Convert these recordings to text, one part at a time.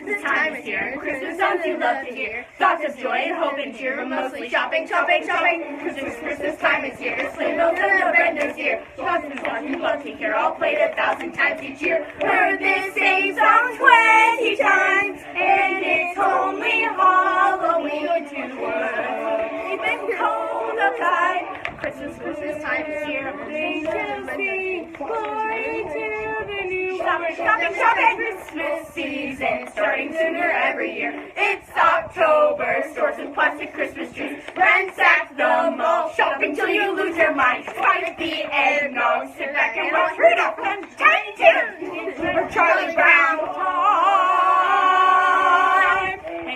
Christmas time is here. Christmas songs you love to hear. Thoughts of joy and hope and cheer, but mostly shopping, shopping, shopping. Christmas time is here. Sleigh bells and the red nose here. Christmas songs you love to hear, all played 1,000 times each year. Heard this same song 20 times, and it's only Halloween to us. We've been cold outside. Christmas time is here. Glory to the new shopping, shopping, shopping. Christmas season starting sooner every year. It's October. Stores with plastic Christmas trees. Ransack the mall. Shopping till you lose your mind. Find the eggnog. Sit back and watch Rudolph and Tiny Tim or Charlie Brown.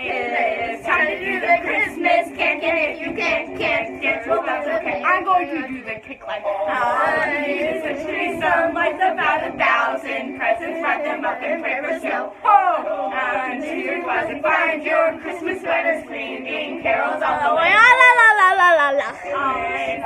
It's time to do the Christmas can't get it. You can't get. Well, that's okay. I'm going to do the kick like it's a tree, some lights about 1,000 presents, wrap them up and pray for snow. Oh, and to your closet find your Christmas sweater, screaming carols all the way. La la la la la la la.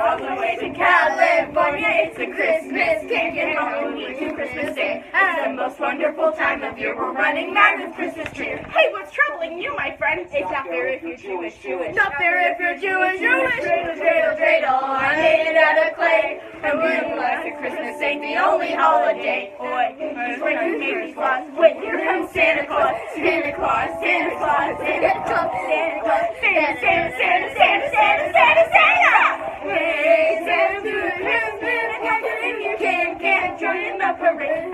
All the way to California, it's a Christmas can't get Halloween to Christmas Day. And the most wonderful time of year, we're running mad with Christmas tree. Hey, what's troubling you, my friend? It's not fair if you're Jewish. Not fair if you're Jewish. Dreidel, dreidel, dreidel, I made it out of clay. And we realize that Christmas ain't the only holiday. Boy, he's waiting Santa Claus. Wait, here comes Santa Claus. Santa Claus, Santa Claus, Santa Claus, Santa Claus, Santa, Santa, Santa, Santa, Santa, Santa, Santa. Hey, Santa, do it, Christmas, and you can't join in the parade.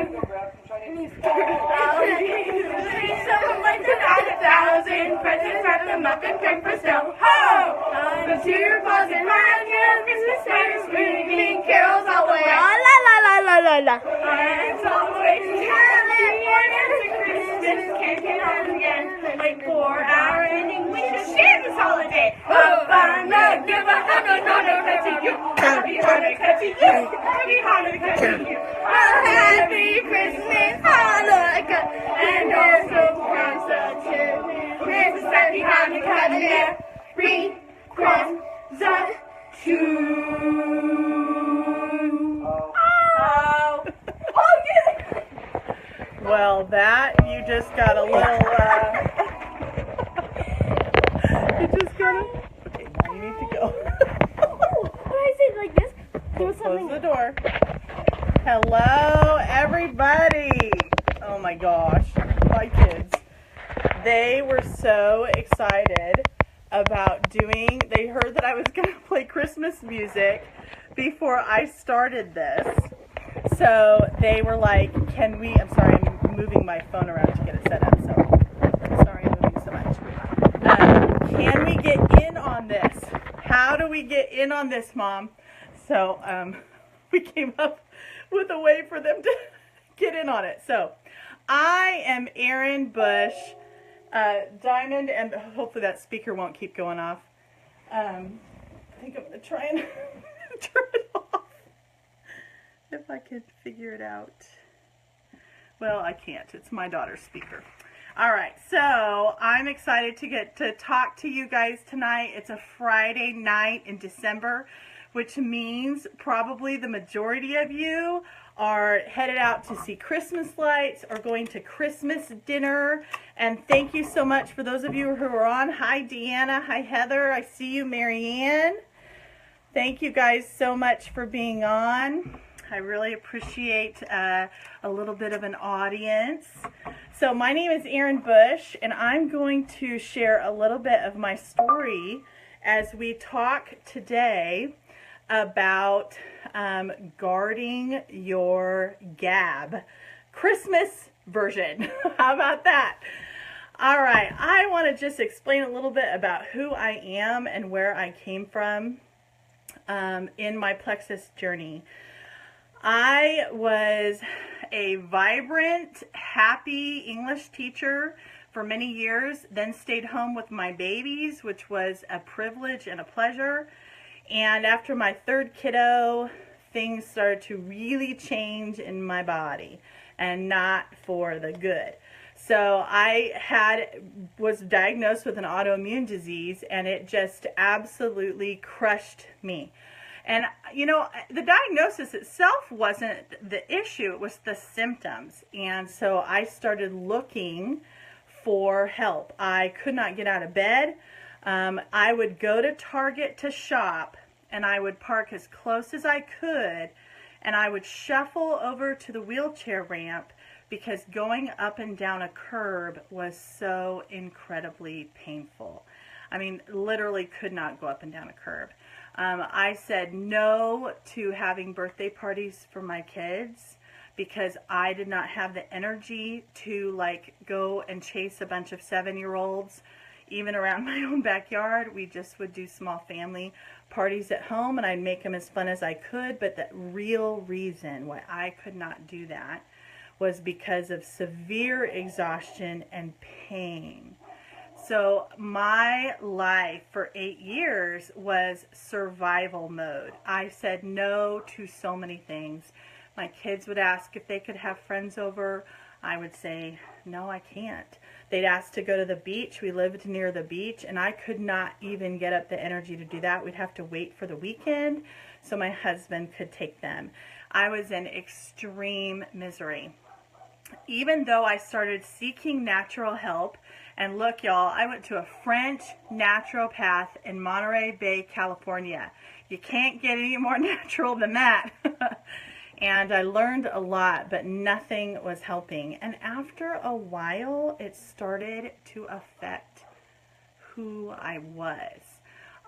Someone lights about 1,000 presents, wrap them up and pray for snow. Ho! To your closet, find your Christmas sweater, screaming carols all the way. La la la la la la. It's all the way to California. It's a Christmas can't get on again. Wait for our ending. We should share this holiday. Oh, I'm not give a no to you. Happy Hanukkah to you. Happy Hanukkah to you. Happy Christmas, Hanukkah, and also Kwanzaa too. Christmas, Happy Hanukkah, and Merry Kwanzaa too. Oh, yeah. Well, that you just got a little. You just got a. Okay, now you need to go. When I say it like this, there was something. Close the door. Hello, everybody. Oh my gosh, my kids. They were so excited about doing, they heard that I was going to play Christmas music before I started this. So they were like, can we, I'm sorry, I'm moving my phone around to get it set up, so I'm sorry I'm moving so much. Can we get in on this? How do we get in on this, Mom? So we came up with a way for them to get in on it. So I am Erin Bush Diamond, and hopefully that speaker won't keep going off. I think I'm going to try and turn it off if I could figure it out. Well, I can't. It's my daughter's speaker. All right, so I'm excited to get to talk to you guys tonight. It's a Friday night in December, which means probably the majority of you are headed out to see Christmas lights or going to Christmas dinner. And thank you so much for those of you who are on. Hi, Deanna. Hi, Heather. I see you, Marianne. Thank you guys so much for being on. I really appreciate a little bit of an audience. So my name is Erin Bush, and I'm going to share a little bit of my story as we talk today about guarding your gab. Christmas version. How about that? All right, I want to just explain a little bit about who I am and where I came from in my plexus journey. I was a vibrant, happy English teacher for many years, then stayed home with my babies, which was a privilege and a pleasure. And after my third kiddo, things started to really change in my body, and not for the good. So I was diagnosed with an autoimmune disease, and it just absolutely crushed me. And, you know, the diagnosis itself wasn't the issue, it was the symptoms. And so I started looking for help. I could not get out of bed. I would go to Target to shop, and I would park as close as I could, and I would shuffle over to the wheelchair ramp because going up and down a curb was so incredibly painful. I mean, literally could not go up and down a curb. I said no to having birthday parties for my kids because I did not have the energy to like go and chase a bunch of 7-year-olds even around my own backyard. We just would do small family parties at home, and I'd make them as fun as I could. But the real reason why I could not do that was because of severe exhaustion and pain. So my life for 8 years was survival mode. I said no to so many things. My kids would ask if they could have friends over. I would say, no, I can't. They'd ask to go to the beach. We lived near the beach, and I could not even get up the energy to do that. We'd have to wait for the weekend so my husband could take them. I was in extreme misery. Even though I started seeking natural help, and look, y'all, I went to a French naturopath in Monterey Bay, California. You can't get any more natural than that. And I learned a lot, but nothing was helping. And after a while, it started to affect who I was.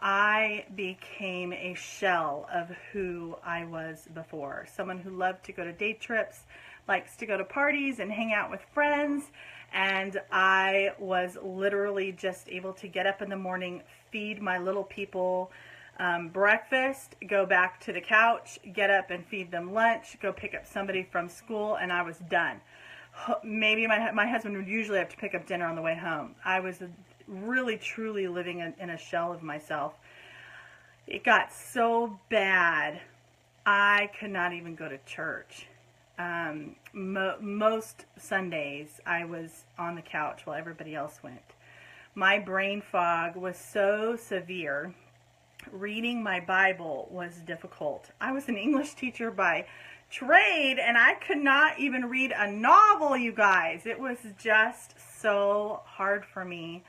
I became a shell of who I was before. Someone who loved to go to day trips, likes to go to parties and hang out with friends. And I was literally just able to get up in the morning, feed my little people breakfast, go back to the couch, get up and feed them lunch, go pick up somebody from school, and I was done. Maybe my husband would usually have to pick up dinner on the way home. I was really, truly living in a shell of myself. It got so bad, I could not even go to church. Most Sundays, I was on the couch while everybody else went. My brain fog was so severe. Reading my Bible was difficult. I was an English teacher by trade, and I could not even read a novel, you guys. It was just so hard for me.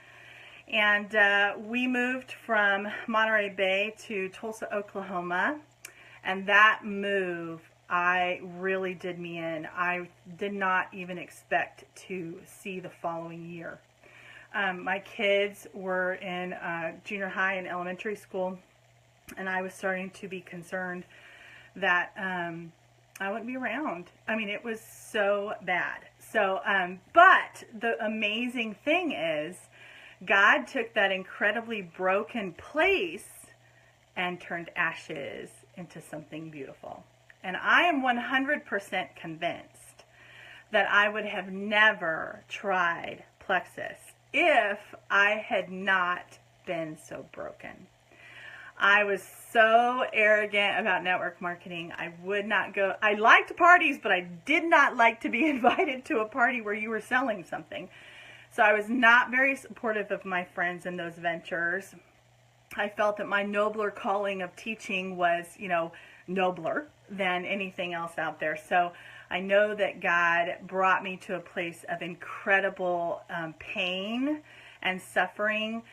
And we moved from Monterey Bay to Tulsa, Oklahoma, and that move, I really did me in. I did not even expect to see the following year. My kids were in junior high and elementary school, and I was starting to be concerned that I wouldn't be around. I mean, it was so bad. So, but the amazing thing is, God took that incredibly broken place and turned ashes into something beautiful. And I am 100% convinced that I would have never tried Plexus if I had not been so broken. I was so arrogant about network marketing. I would not go. I liked parties, but I did not like to be invited to a party where you were selling something. So I was not very supportive of my friends in those ventures. I felt that my nobler calling of teaching was, nobler than anything else out there. So I know that God brought me to a place of incredible pain and suffering,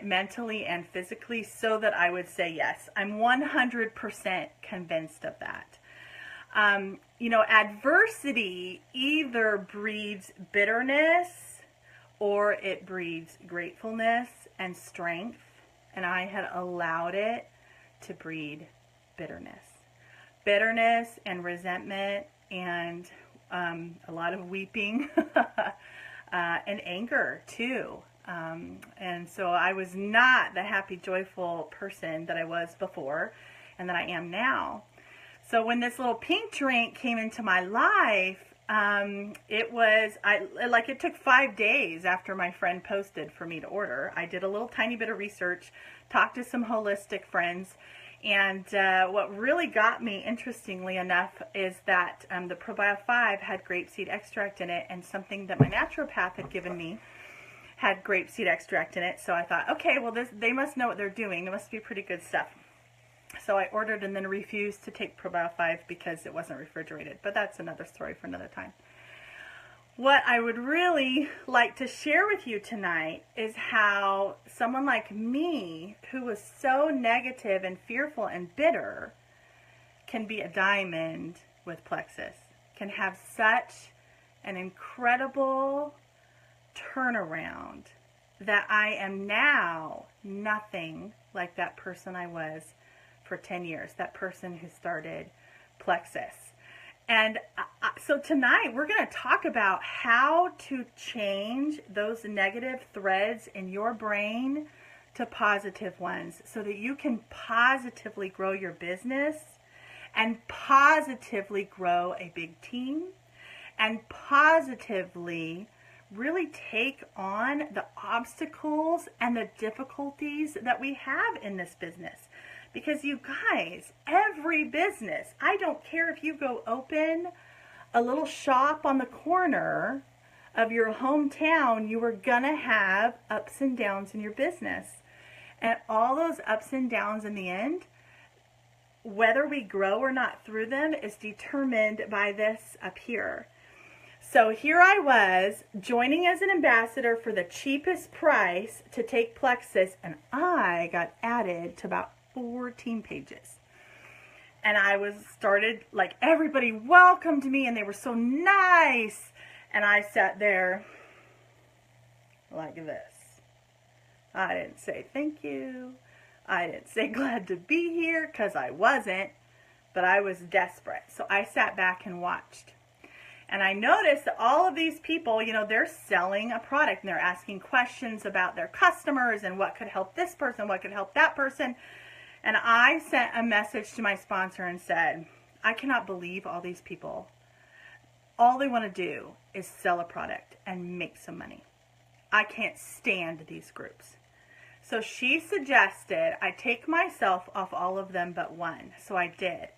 mentally and physically, so that I would say yes. I'm 100% convinced of that. Adversity either breeds bitterness or it breeds gratefulness and strength, and I had allowed it to breed bitterness. Bitterness and resentment and a lot of weeping and anger too. And so I was not the happy, joyful person that I was before and that I am now. So when this little pink drink came into my life, it took 5 days after my friend posted for me to order. I did a little tiny bit of research, talked to some holistic friends, and what really got me, interestingly enough, is that the Probio 5 had grapeseed extract in it, and something that my naturopath had given me had grapeseed extract in it. So I thought, okay, well, they must know what they're doing. It must be pretty good stuff. So I ordered and then refused to take Probio 5 because it wasn't refrigerated. But that's another story for another time. What I would really like to share with you tonight is how someone like me, who was so negative and fearful and bitter, can be a diamond with Plexus, can have such an incredible turnaround that I am now nothing like that person I was for 10 years, that person who started Plexus. And so tonight we're going to talk about how to change those negative threads in your brain to positive ones so that you can positively grow your business and positively grow a big team and positively really take on the obstacles and the difficulties that we have in this business. Because you guys, every business, I don't care if you go open a little shop on the corner of your hometown, you are gonna have ups and downs in your business. And all those ups and downs in the end, whether we grow or not through them, is determined by this up here. So here I was joining as an ambassador for the cheapest price to take Plexus, and I got added to about 14 pages. And I started, like, everybody welcomed me and they were so nice. And I sat there like this. I didn't say thank you. I didn't say glad to be here, because I wasn't, but I was desperate. So I sat back and watched. And I noticed that all of these people, you know, they're selling a product and they're asking questions about their customers and what could help this person, what could help that person. And I sent a message to my sponsor and said, I cannot believe all these people. All they want to do is sell a product and make some money. I can't stand these groups. So she suggested I take myself off all of them but one. So I did.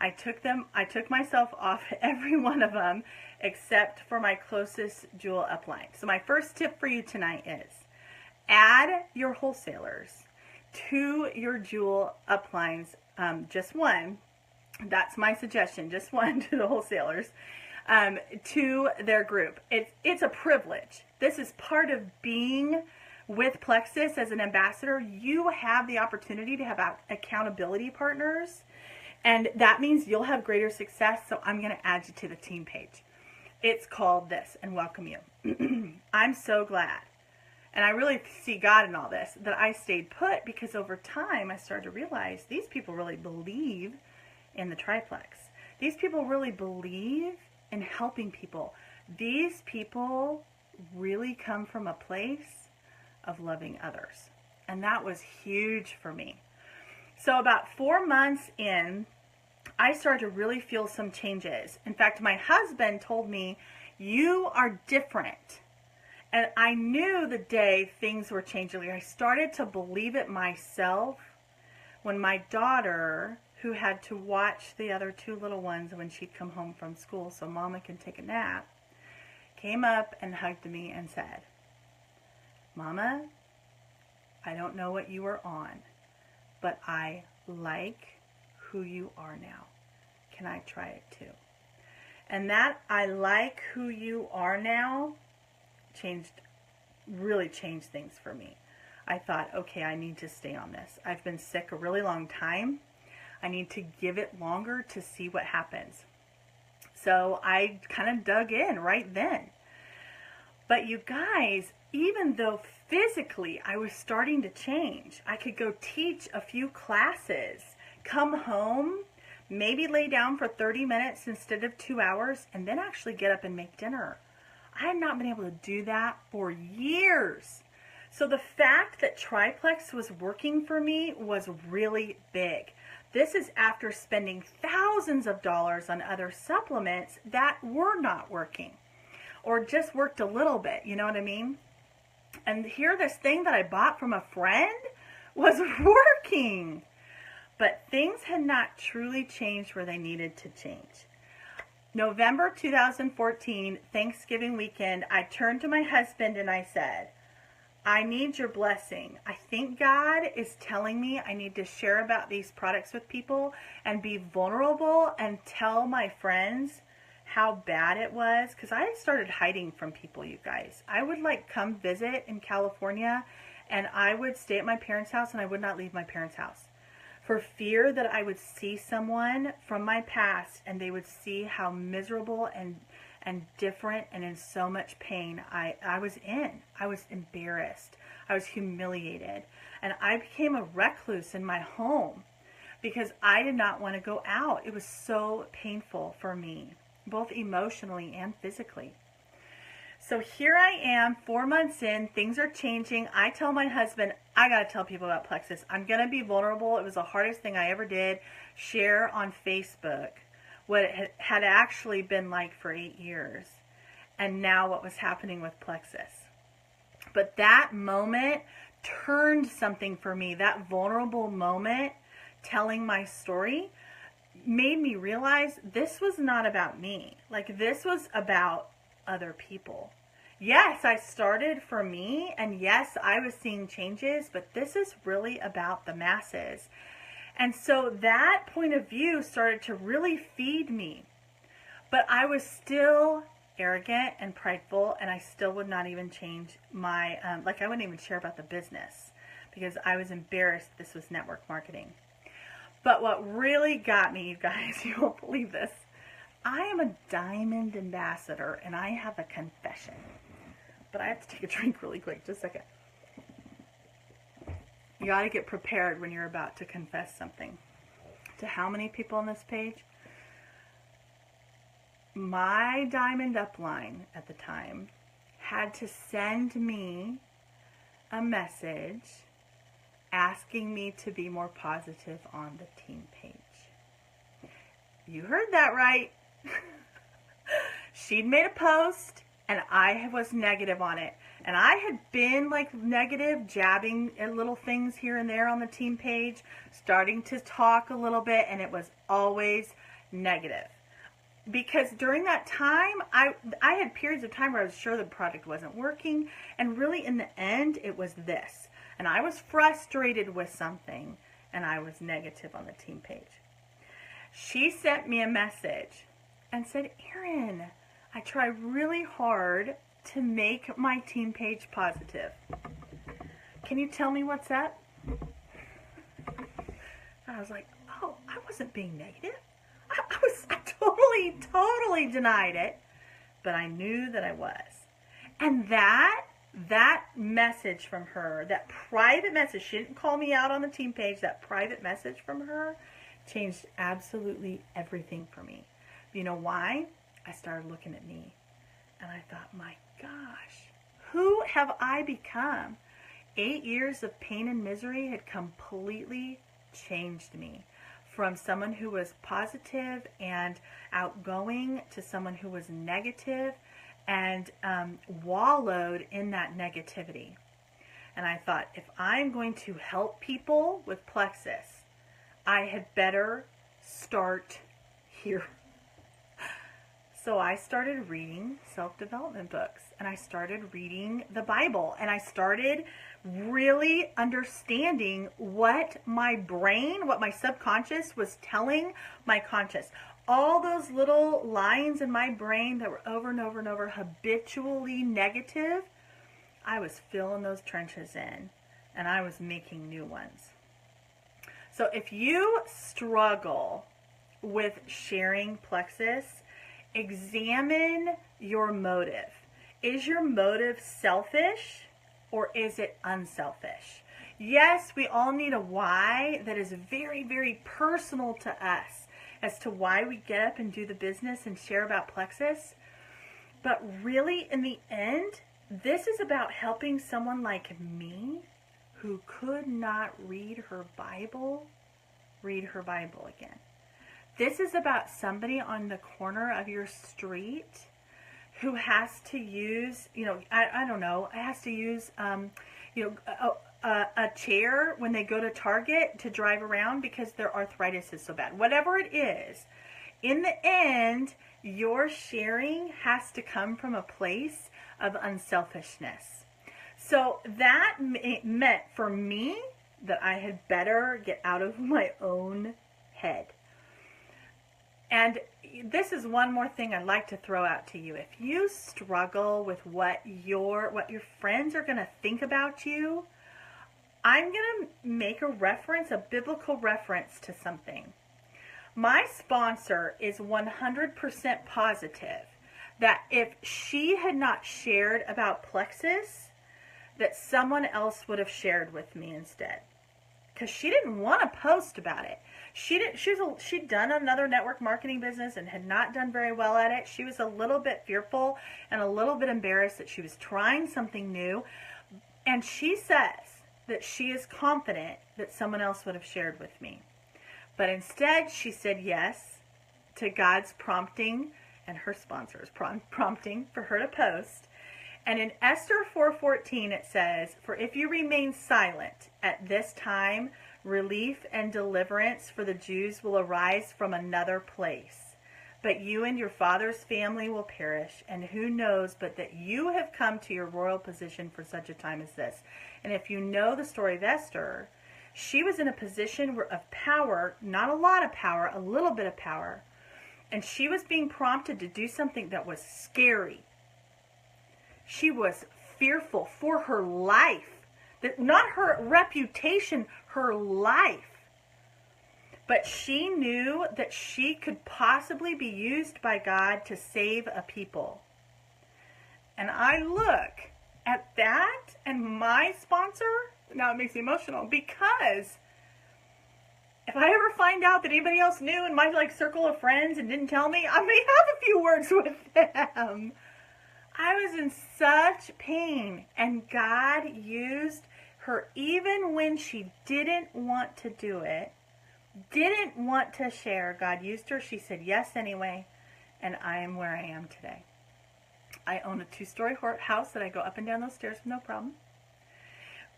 I took myself off every one of them except for my closest jewel upline. So my first tip for you tonight is add your wholesalers to your jewel uplines, just one. That's my suggestion, just one to the wholesalers, to their group. It's a privilege. This is part of being with Plexus as an ambassador. You have the opportunity to have accountability partners, and that means you'll have greater success. So I'm going to add you to the team page. It's called this, and welcome you. I'm so glad. And I really see God in all this, that I stayed put, because over time I started to realize these people really believe in the triplex. These people really believe in helping people. These people really come from a place of loving others. And that was huge for me. So about 4 months in, I started to really feel some changes. In fact, my husband told me, you are different. And I knew the day things were changing. I started to believe it myself when my daughter, who had to watch the other two little ones when she'd come home from school so Mama can take a nap, came up and hugged me and said, Mama, I don't know what you were on, but I like who you are now. Can I try it too? And that I like who you are now really changed things for me. I thought, okay, I need to stay on this. I've been sick a really long time. I need to give it longer to see what happens. So I kind of dug in right then. But you guys, even though physically I was starting to change, I could go teach a few classes, come home, maybe lay down for 30 minutes instead of 2 hours, and then actually get up and make dinner. I had not been able to do that for years. So the fact that triplex was working for me was really big. This is after spending thousands of dollars on other supplements that were not working, or just worked a little bit, you know what I mean? And here, this thing that I bought from a friend was working. But things had not truly changed where they needed to change. November 2014, Thanksgiving weekend, I turned to my husband and I said, I need your blessing. I think God is telling me I need to share about these products with people and be vulnerable and tell my friends how bad it was, because I had started hiding from people, you guys. I would like come visit in California, and I would stay at my parents' house, and I would not leave my parents' house for fear that I would see someone from my past and they would see how miserable and different and in so much pain I was in. I was embarrassed. I was humiliated. And I became a recluse in my home because I did not want to go out. It was so painful for me, both emotionally and physically. So here I am, 4 months in, things are changing. I tell my husband, I got to tell people about plexus. I'm going to be vulnerable. It was the hardest thing I ever did, share on Facebook what it had actually been like for 8 years, and now what was happening with plexus. But that moment turned something for me. That vulnerable moment, telling my story, made me realize this was not about me. Like, this was about other people. Yes, I started for me, and yes, I was seeing changes, but this is really about the masses. And so that point of view started to really feed me. But I was still arrogant and prideful, and I still would not even change my, I wouldn't even share about the business because I was embarrassed this was network marketing. But what really got me, you guys, you won't believe this, I am a diamond ambassador, and I have a confession. But I have to take a drink really quick, just a second. You got to get prepared when you're about to confess something. To how many people on this page? My diamond upline at the time had to send me a message asking me to be more positive on the team page. You heard that right. She'd made a post and I was negative on it. And I had been like negative, jabbing at little things here and there on the team page, starting to talk a little bit, and it was always negative. Because during that time, I had periods of time where I was sure the product wasn't working, and really in the end, it was this. And I was frustrated with something, and I was negative on the team page. She sent me a message and said, Erin, I try really hard to make my team page positive. Can you tell me what's up? I was like, oh, I wasn't being negative. I totally denied it, but I knew that I was. And that message from her, that private message, she didn't call me out on the team page, that private message from her changed absolutely everything for me. You know why? I started looking at me, and I thought, my gosh, who have I become? 8 years of pain and misery had completely changed me. From someone who was positive and outgoing to someone who was negative and wallowed in that negativity. And I thought, if I'm going to help people with plexus, I had better start here. So I started reading self-development books, and I started reading the Bible, and I started really understanding what my brain, what my subconscious was telling my conscious. All those little lines in my brain that were over and over and over habitually negative, I was filling those trenches in, and I was making new ones. So if you struggle with sharing plexus, examine your motive. Is your motive selfish or is it unselfish? Yes, we all need a why that is very, very personal to us as to why we get up and do the business and share about plexus. But really, in the end, this is about helping someone like me who could not read her Bible again. This is about somebody on the corner of your street who has to use, I don't know, has to use, a chair when they go to Target to drive around because their arthritis is so bad. Whatever it is, in the end, your sharing has to come from a place of unselfishness. So that meant for me that I had better get out of my own head. And this is one more thing I'd like to throw out to you. If you struggle with what your friends are going to think about you, I'm going to make a biblical reference to something. My sponsor is 100% positive that if she had not shared about Plexus, that someone else would have shared with me instead. Because she didn't want to post about it. She'd done another network marketing business and had not done very well at it. She was a little bit fearful and a little bit embarrassed that she was trying something new. And she says that she is confident that someone else would have shared with me. But instead, she said yes to God's prompting and her sponsor's prompting for her to post. And in Esther 4:14 it says, "For if you remain silent at this time, relief and deliverance for the Jews will arise from another place. But you and your father's family will perish, and who knows but that you have come to your royal position for such a time as this." And if you know the story of Esther, she was in a position of power, not a lot of power, a little bit of power. And she was being prompted to do something that was scary. She was fearful for her life. Not her reputation, her life. But she knew that she could possibly be used by God to save a people. And I look at that and my sponsor, now it makes me emotional, because if I ever find out that anybody else knew in my circle of friends and didn't tell me, I may have a few words with them. I was in such pain, and God used her even when she didn't want to do it, didn't want to share. God used her. She said yes anyway, and I am where I am today. I own a 2-story house that I go up and down those stairs with no problem.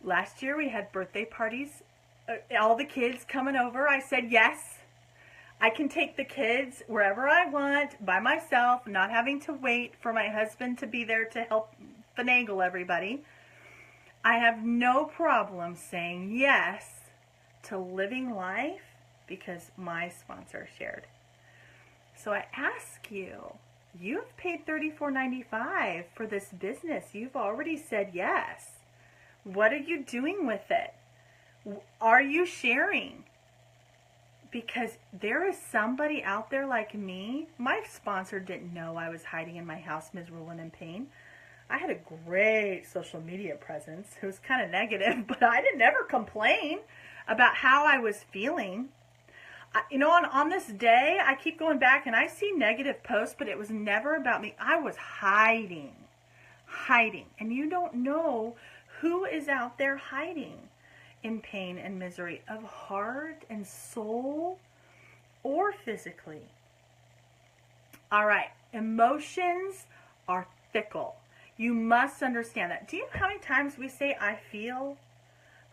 Last year we had birthday parties, all the kids coming over. I said yes. I can take the kids wherever I want by myself, not having to wait for my husband to be there to help finagle everybody. I have no problem saying yes to living life because my sponsor shared. So I ask you, you've paid $34.95 for this business. You've already said yes. What are you doing with it? Are you sharing? Because there is somebody out there like me. My sponsor didn't know I was hiding in my house miserable and in pain. I had a great social media presence. It was kind of negative, but I didn't ever complain about how I was feeling. On this day, I keep going back and I see negative posts, but it was never about me. I was hiding. And you don't know who is out there hiding in pain and misery of heart and soul or physically. All right, emotions are fickle. You must understand that. Do you know how many times we say I feel?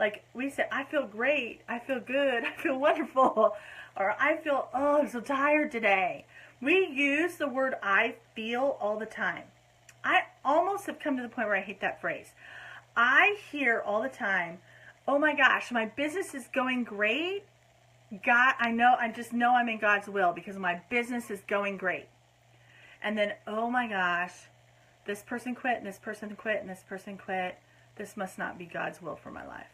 Like we say, I feel great, I feel good, I feel wonderful, or I feel, I'm so tired today. We use the word I feel all the time. I almost have come to the point where I hate that phrase. I hear all the time, oh my gosh, my business is going great. God, I just know I'm in God's will because my business is going great. And then, oh my gosh, this person quit, and this person quit, and this person quit. This must not be God's will for my life.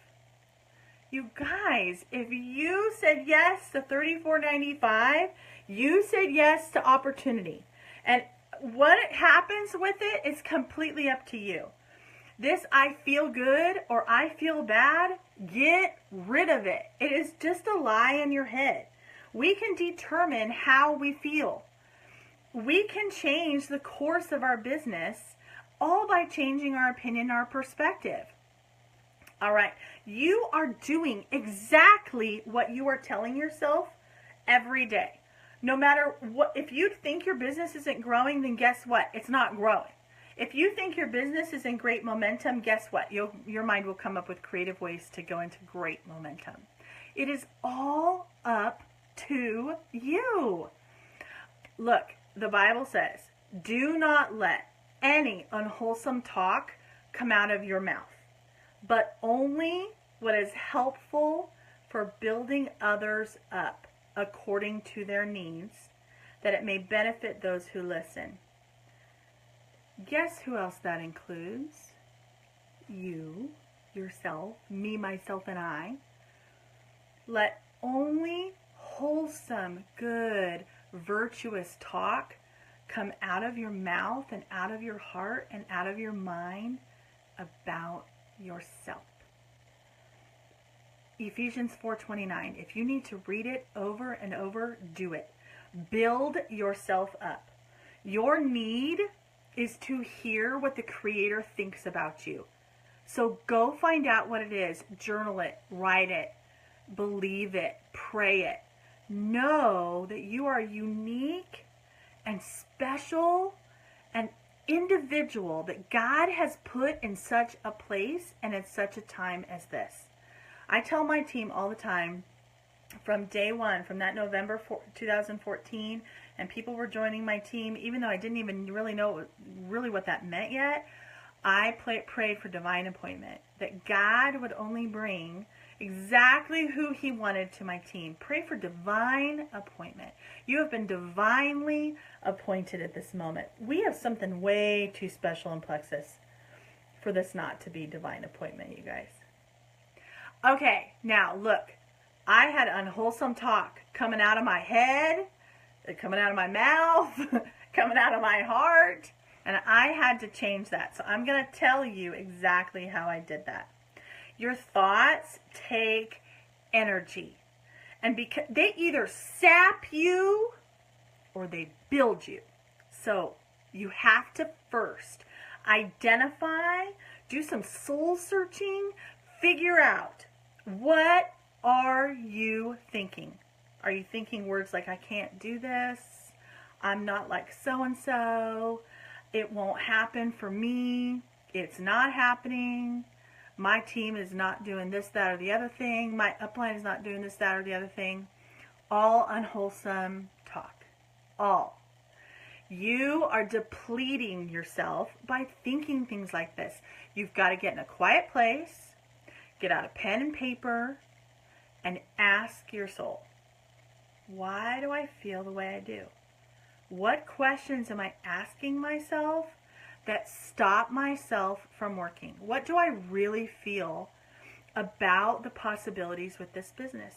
You guys, if you said yes to $34.95, you said yes to opportunity. And what happens with it is completely up to you. This I feel good or I feel bad, get rid of it. It is just a lie in your head. We can determine how we feel. We can change the course of our business all by changing our opinion, our perspective. All right, you are doing exactly what you are telling yourself every day. No matter what, if you think your business isn't growing, then guess what? It's not growing. If you think your business is in great momentum, guess what? Your mind will come up with creative ways to go into great momentum. It is all up to you. Look, the Bible says, do not let any unwholesome talk come out of your mouth, but only what is helpful for building others up according to their needs, that it may benefit those who listen. Guess who else that includes? You, yourself, me, myself, and I. Let only wholesome, good, virtuous talk come out of your mouth and out of your heart and out of your mind about yourself. Ephesians 4:29. If you need to read it over and over, do it. Build yourself up. Your need is to hear what the Creator thinks about you. So go find out what it is. Journal it, write it, believe it, pray it. Know that you are unique and special and individual, that God has put in such a place and in such a time as this. I tell my team all the time, from day one, from that November 2014, and people were joining my team, even though I didn't even really know what that meant yet, I prayed for divine appointment, that God would only bring exactly who He wanted to my team. Pray for divine appointment. You have been divinely appointed at this moment. We have something way too special in Plexus for this not to be divine appointment, you guys. Okay, now look, I had unwholesome talk coming out of my head, coming out of my mouth, coming out of my heart, and I had to change that. So I'm going to tell you exactly how I did that. Your thoughts take energy, and because they either sap you or they build you. So you have to first identify, do some soul searching, figure out, what are you thinking? Are you thinking words like, I can't do this, I'm not like so-and-so, it won't happen for me, it's not happening, my team is not doing this, that, or the other thing, my upline is not doing this, that, or the other thing? All unwholesome talk. All. You are depleting yourself by thinking things like this. You've got to get in a quiet place, get out a pen and paper, and ask your soul, why do I feel the way I do? What questions am I asking myself that stop myself from working? What do I really feel about the possibilities with this business?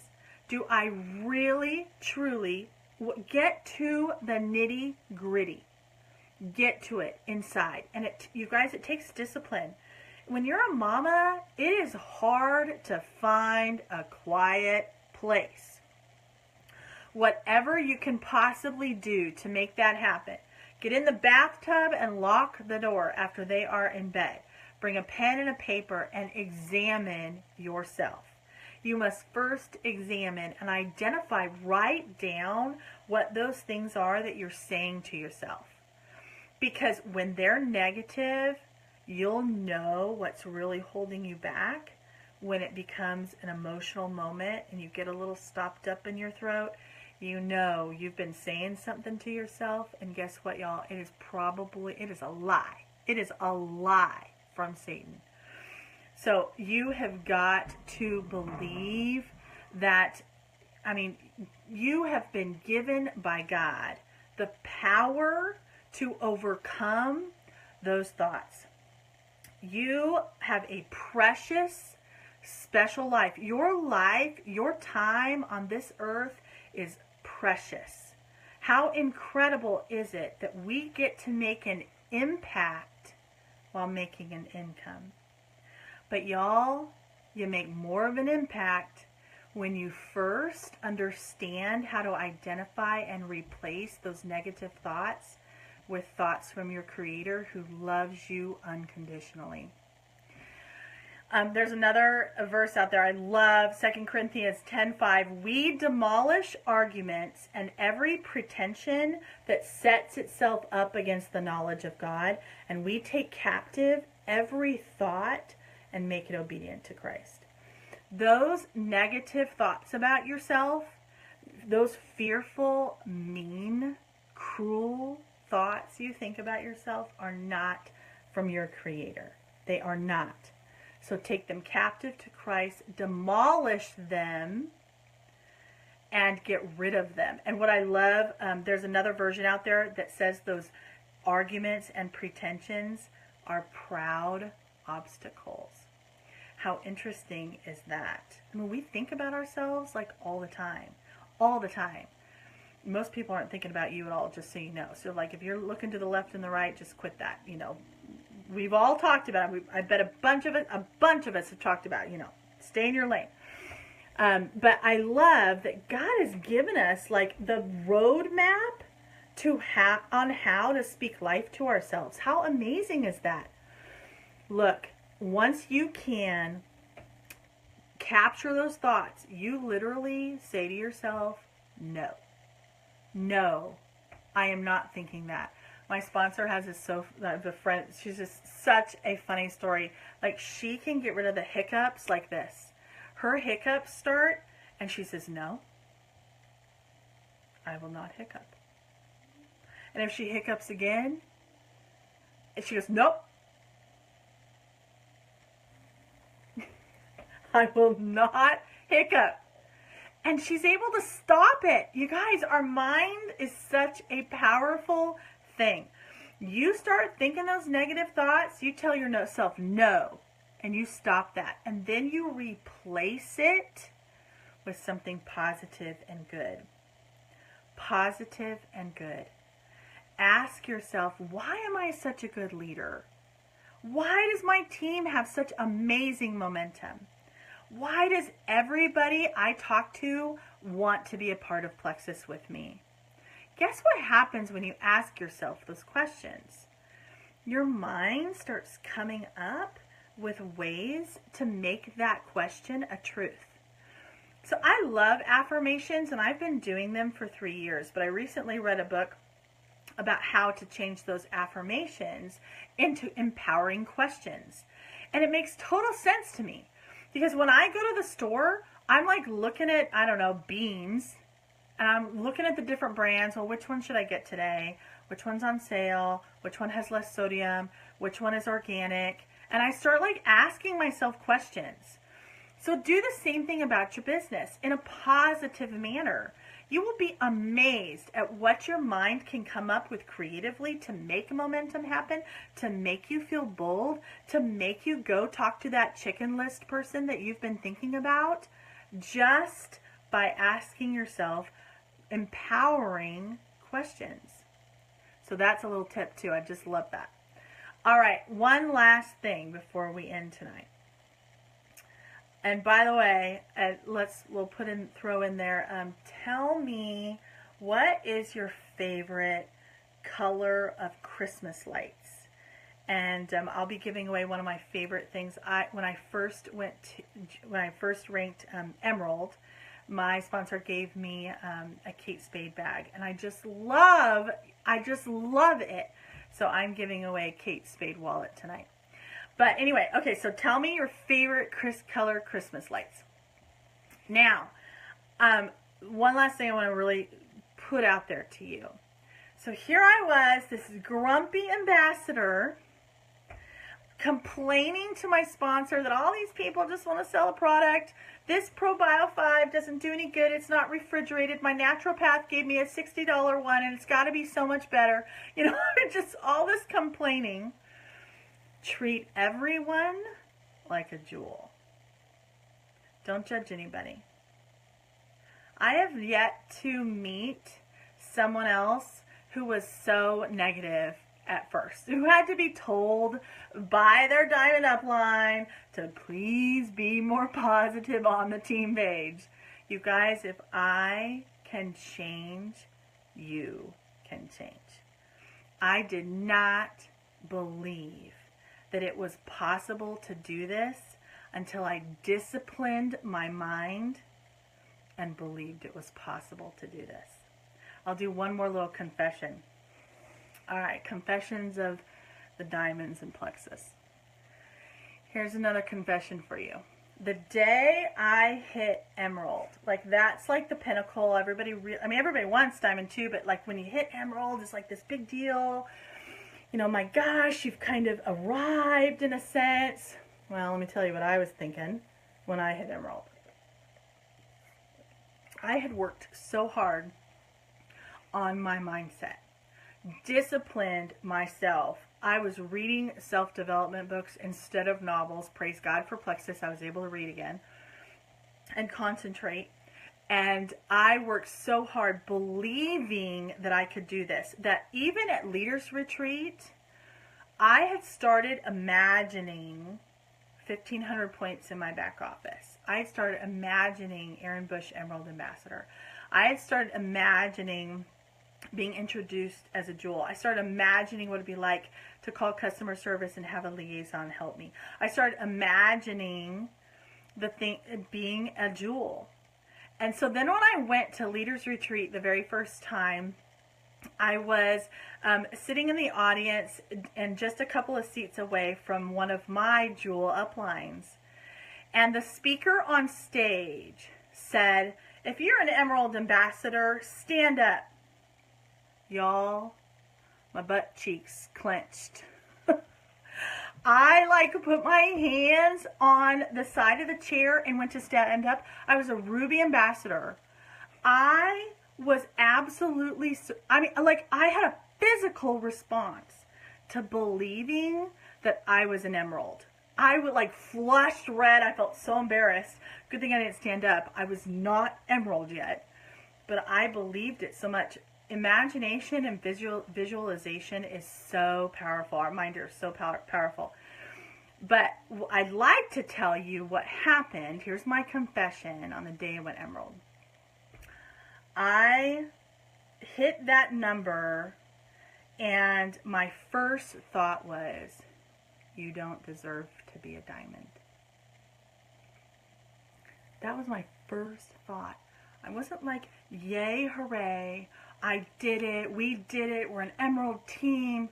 Do I really, truly get to the nitty gritty? Get to it inside. And you guys, it takes discipline. When you're a mama, it is hard to find a quiet place. Whatever you can possibly do to make that happen. Get in the bathtub and lock the door after they are in bed. Bring a pen and a paper and examine yourself. You must first examine and identify, write down what those things are that you're saying to yourself. Because when they're negative, you'll know what's really holding you back when it becomes an emotional moment and you get a little stopped up in your throat. You know you've been saying something to yourself, and guess what, y'all? It is a lie. It is a lie from Satan. So you have got to believe that, you have been given by God the power to overcome those thoughts. You have a precious, special life. Your time on this earth is precious. How incredible is it that we get to make an impact while making an income? But y'all, you make more of an impact when you first understand how to identify and replace those negative thoughts with thoughts from your Creator who loves you unconditionally. There's another verse out there I love, 2 Corinthians 10:5. We demolish arguments and every pretension that sets itself up against the knowledge of God, and we take captive every thought and make it obedient to Christ. Those negative thoughts about yourself, those fearful, mean, cruel thoughts you think about yourself are not from your Creator. They are not. So take them captive to Christ, demolish them, and get rid of them. And what I love, there's another version out there that says those arguments and pretensions are proud obstacles. How interesting is that? I mean, we think about ourselves like all the time. All the time. Most people aren't thinking about you at all, just so you know. So like if you're looking to the left and the right, just quit that. You know, we've all talked about it. I bet a bunch of us have talked about, you know, stay in your lane. But I love that God has given us like the roadmap to on how to speak life to ourselves. How amazing is that? Look, once you can capture those thoughts, you literally say to yourself, no. No, I am not thinking that. My sponsor has the friend, she's just such a funny story. Like, she can get rid of the hiccups like this. Her hiccups start, and she says, no, I will not hiccup. And if she hiccups again, and she goes, nope, I will not hiccup. And she's able to stop it. You guys, our mind is such a powerful thing. You start thinking those negative thoughts, you tell yourself no, and you stop that. And then you replace it with something positive and good. Positive and good. Ask yourself, why am I such a good leader? Why does my team have such amazing momentum? Why does everybody I talk to want to be a part of Plexus with me? Guess what happens when you ask yourself those questions? Your mind starts coming up with ways to make that question a truth. So I love affirmations, and I've been doing them for 3 years, but I recently read a book about how to change those affirmations into empowering questions. And it makes total sense to me. Because when I go to the store, I'm like looking at, I don't know, beans. And I'm looking at the different brands. Well, which one should I get today? Which one's on sale? Which one has less sodium? Which one is organic? And I start like asking myself questions. So do the same thing about your business in a positive manner. You will be amazed at what your mind can come up with creatively to make momentum happen, to make you feel bold, to make you go talk to that chicken list person that you've been thinking about, just by asking yourself empowering questions. So that's a little tip too. I just love that. All right, one last thing before we end tonight. And by the way, we'll throw in there. Tell me, what is your favorite color of Christmas lights? And I'll be giving away one of my favorite things. When I first ranked Emerald, my sponsor gave me a Kate Spade bag, and I just love it. So I'm giving away a Kate Spade wallet tonight. But anyway, okay, so tell me your favorite color Christmas lights. Now, one last thing I want to really put out there to you. So here I was, this grumpy ambassador, complaining to my sponsor that all these people just want to sell a product. This ProBio 5 doesn't do any good. It's not refrigerated. My naturopath gave me a $60 one, and it's got to be so much better. You know, just all this complaining. Treat everyone like a jewel. Don't judge anybody. I have yet to meet someone else who was so negative at first, who had to be told by their Diamond Upline to please be more positive on the team page. You guys, if I can change, you can change. I did not believe that it was possible to do this until I disciplined my mind and believed it was possible to do this. I'll do one more little confession. All right, confessions of the diamonds and Plexus. Here's another confession for you. The day I hit Emerald, like that's like the pinnacle. Everybody wants Diamond too, but like when you hit Emerald, it's like this big deal. You know, my gosh, you've kind of arrived in a sense. Well, let me tell you what I was thinking when I hit Emerald. I had worked so hard on my mindset, disciplined myself. I was reading self-development books instead of novels. Praise God for Plexus. I was able to read again and concentrate. And I worked so hard believing that I could do this, that even at Leaders Retreat, I had started imagining 1,500 points in my back office. I had started imagining Erin Bush Emerald Ambassador. I had started imagining being introduced as a jewel. I started imagining what it'd be like to call customer service and have a liaison help me. I started imagining being a jewel. And so then when I went to Leaders Retreat the very first time, I was sitting in the audience and just a couple of seats away from one of my jewel uplines. And the speaker on stage said, "If you're an Emerald Ambassador, stand up." Y'all, my butt cheeks clenched. I put my hands on the side of the chair and went to stand up. I was a Ruby Ambassador. I was absolutely, I had a physical response to believing that I was an emerald. I would flushed red. I felt so embarrassed. Good thing I didn't stand up. I was not emerald yet, but I believed it so much. Imagination and visualization is so powerful. Our mind is so powerful. But I'd like to tell you what happened. Here's my confession on the day I went emerald. I hit that number, and my first thought was, you don't deserve to be a diamond. That was my first thought. I wasn't like, yay, hooray, I did it, we did it, we're an emerald team.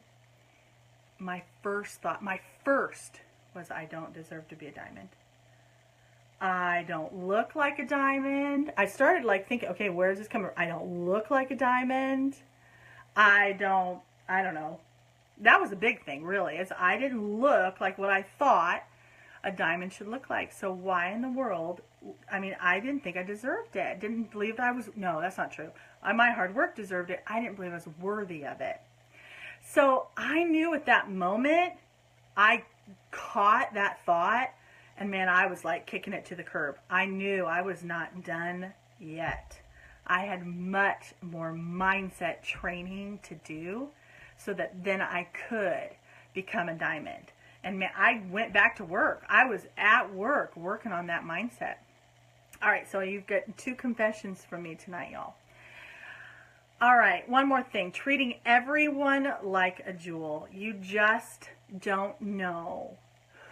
My first thought, was I don't deserve to be a diamond. I don't look like a diamond. I started thinking, okay, where's this coming from? I don't look like a diamond. I don't know. That was a big thing, really, is I didn't look like what I thought a diamond should look like. So why in the world, I didn't think I deserved it. Didn't believe that I was, no, that's not true. My hard work deserved it. I didn't believe I was worthy of it. So I knew at that moment, I caught that thought, and man, I was kicking it to the curb. I knew I was not done yet. I had much more mindset training to do so that then I could become a diamond. And man, I went back to work. I was at work working on that mindset. All right, so you've got 2 confessions from me tonight, y'all. All right, one more thing. Treating everyone like a jewel. You just don't know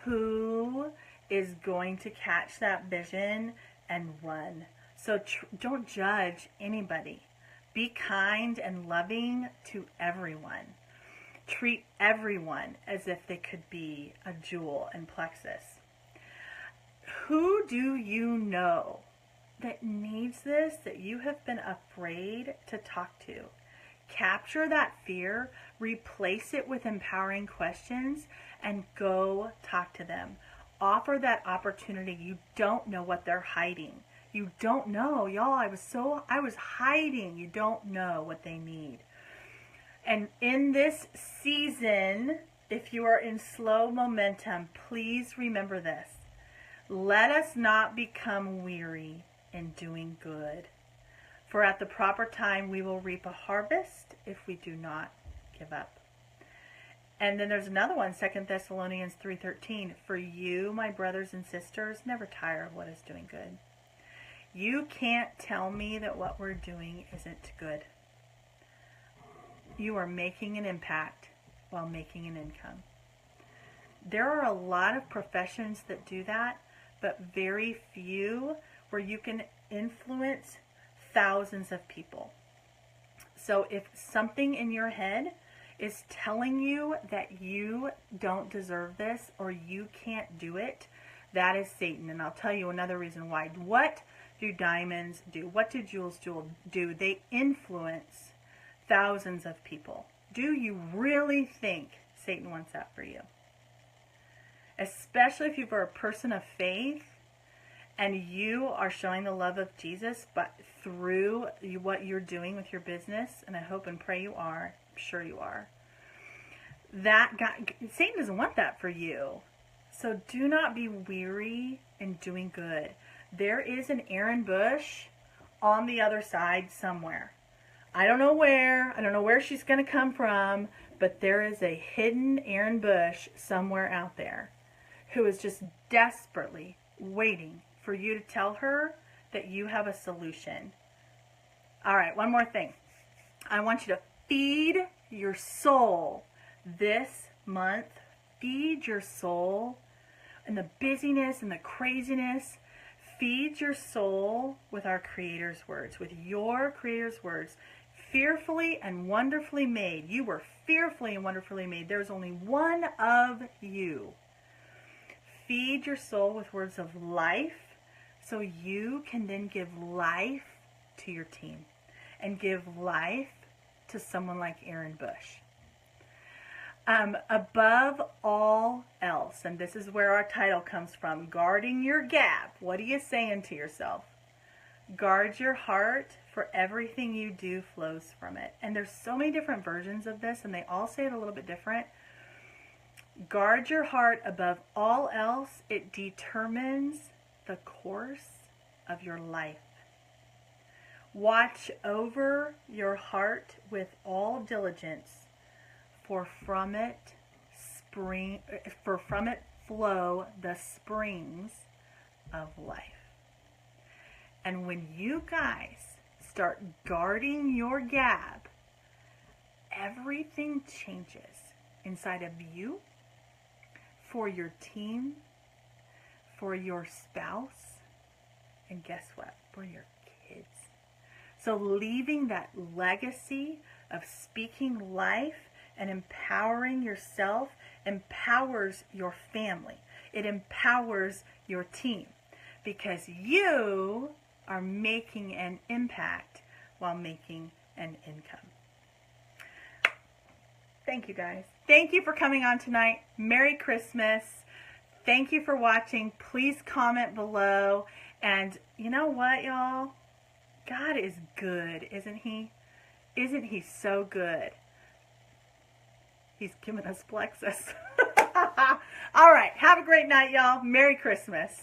who is going to catch that vision and run. So don't judge anybody. Be kind and loving to everyone. Treat everyone as if they could be a jewel in plexus. Who do you know that needs this, that you have been afraid to talk to? Capture that fear, replace it with empowering questions, and go talk to them. Offer that opportunity. You don't know what they're hiding. You don't know, y'all. I was hiding. You don't know what they need. And in this season, if you are in slow momentum, please remember this. Let us not become weary in doing good. For at the proper time, we will reap a harvest if we do not give up. And then there's another one, 2 Thessalonians 3:13. For you, my brothers and sisters, never tire of what is doing good. You can't tell me that what we're doing isn't good. You are making an impact while making an income. There are a lot of professions that do that, but very few where you can influence thousands of people. So if something in your head is telling you that you don't deserve this or you can't do it, that is Satan. And I'll tell you another reason why. What do diamonds do? What do jewels do? They influence thousands of people. Do you really think Satan wants that for you? Especially if you are a person of faith and you are showing the love of Jesus, but through what you're doing with your business, and I hope and pray you are, I'm sure you are, that God, Satan doesn't want that for you. So do not be weary in doing good. There is an Erin Bush on the other side somewhere. I don't know where she's going to come from, but there is a hidden Erin Bush somewhere out there who is just desperately waiting for you to tell her that you have a solution. All right, one more thing. I want you to feed your soul this month. Feed your soul in the busyness and the craziness. Feed your soul with our Creator's words, with your Creator's words. Fearfully and wonderfully made. You were fearfully and wonderfully made. There's only one of you. Feed your soul with words of life so you can then give life to your team and give life to someone like Erin Bush. Above all else, and this is where our title comes from, guarding your gap. What are you saying to yourself? Guard your heart, for everything you do flows from it. And there's so many different versions of this, and they all say it a little bit different. Guard your heart above all else. It determines the course of your life. Watch over your heart with all diligence, for from it flow the springs of life. And when you guys start guarding your gap, everything changes inside of you, for your team, for your spouse, and guess what? For your kids. So leaving that legacy of speaking life and empowering yourself empowers your family. It empowers your team because you are making an impact while making an income. Thank you guys. Thank you for coming on tonight. Merry Christmas. Thank you for watching. Please comment below. And you know what, y'all? God is good, isn't he? Isn't he so good? He's giving us plexus. All right. Have a great night, y'all. Merry Christmas.